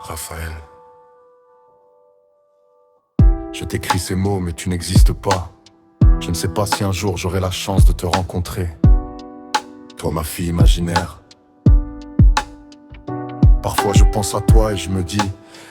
Raphaël. Je t'écris ces mots mais tu n'existes pas. Je ne sais pas si un jour j'aurai la chance de te rencontrer. Toi ma fille imaginaire. Parfois je pense à toi et je me dis: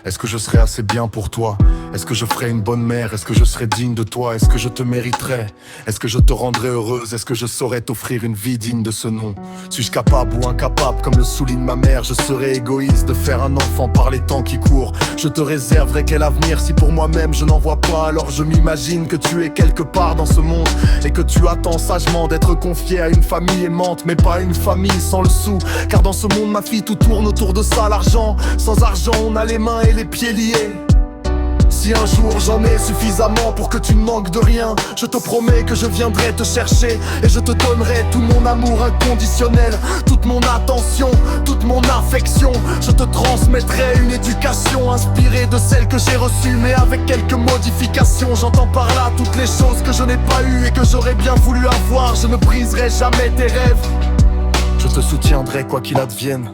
est-ce que je serai assez bien pour toi? Est-ce que je ferai une bonne mère? Est-ce que je serai digne de toi? Est-ce que je te mériterai? Est-ce que je te rendrai heureuse? Est-ce que je saurais t'offrir une vie digne de ce nom? Suis-je capable ou incapable? Comme le souligne ma mère, je serai égoïste de faire un enfant par les temps qui courent. Je te réserverai quel avenir si pour moi-même je n'en vois pas? Alors je m'imagine que tu es quelque part dans ce monde et que tu attends sagement d'être confié à une famille aimante, mais pas une famille sans le sou. Car dans ce monde ma fille tout tourne autour de ça, l'argent. Sans argent on a les mains et les pieds liés. Si un jour j'en ai suffisamment pour que tu ne manques de rien, je te promets que je viendrai te chercher et je te donnerai tout mon amour inconditionnel, toute mon attention, toute mon affection. Je te transmettrai une éducation inspirée de celle que j'ai reçue, mais avec quelques modifications. J'entends par là toutes les choses que je n'ai pas eues et que j'aurais bien voulu avoir. Je ne briserai jamais tes rêves. Je te soutiendrai quoi qu'il advienne.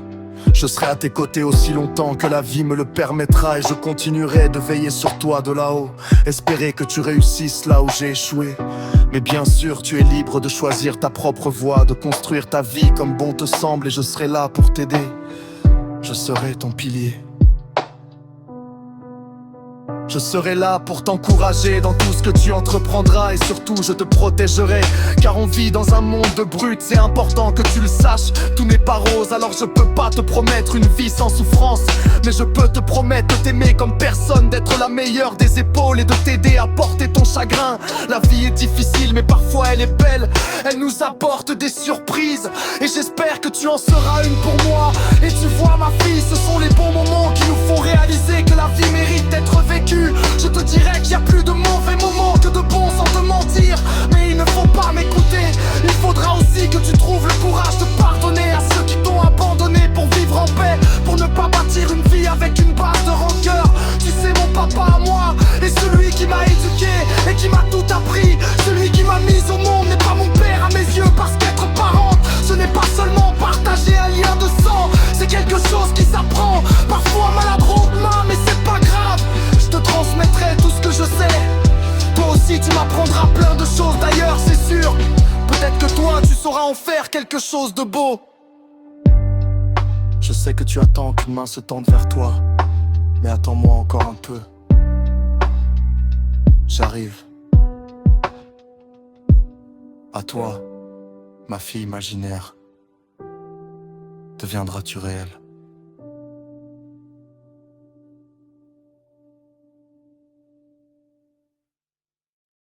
Je serai à tes côtés aussi longtemps que la vie me le permettra, et je continuerai de veiller sur toi de là-haut, espérer que tu réussisses là où j'ai échoué. Mais bien sûr tu es libre de choisir ta propre voie, de construire ta vie comme bon te semble, et je serai là pour t'aider. Je serai ton pilier. Je serai là pour t'encourager dans tout ce que tu entreprendras, et surtout je te protégerai, car on vit dans un monde de brutes. C'est important que tu le saches, tout n'est pas rose. Alors je peux pas te promettre une vie sans souffrance, mais je peux te promettre de t'aimer comme personne, d'être la meilleure des épaules et de t'aider à porter ton chagrin. La vie est difficile mais parfois elle est belle, elle nous apporte des surprises, et j'espère que tu en seras une pour moi. Et tu vois ma fille, ce sont les bons moments qui nous font réaliser que la vie mérite d'être vécue. Je te dirais qu'il y a plus de mauvais moments que de bons, sans te mentir. Mais il ne faut pas m'écouter. Il faudra aussi que tu trouves le courage de pardonner à ceux qui t'ont abandonné pour vivre en paix, pour ne pas bâtir une vie avec une base de rancœur. Tu sais mon papa à moi est celui qui m'a éduqué et qui m'a tout appris. Celui qui m'a mis au monde n'est pas mon père à mes yeux, parce qu'être parent, ce n'est pas seulement partager un lien de sang. C'est quelque chose qui s'apprend, parfois maladroitement, mais c'est pas grave. Je te transmettrai tout ce que je sais. Toi aussi tu m'apprendras plein de choses d'ailleurs, c'est sûr. Peut-être que toi tu sauras en faire quelque chose de beau. Je sais que tu attends qu'une main se tende vers toi, mais attends-moi encore un peu. J'arrive. À toi, ma fille imaginaire. Deviendras-tu réelle?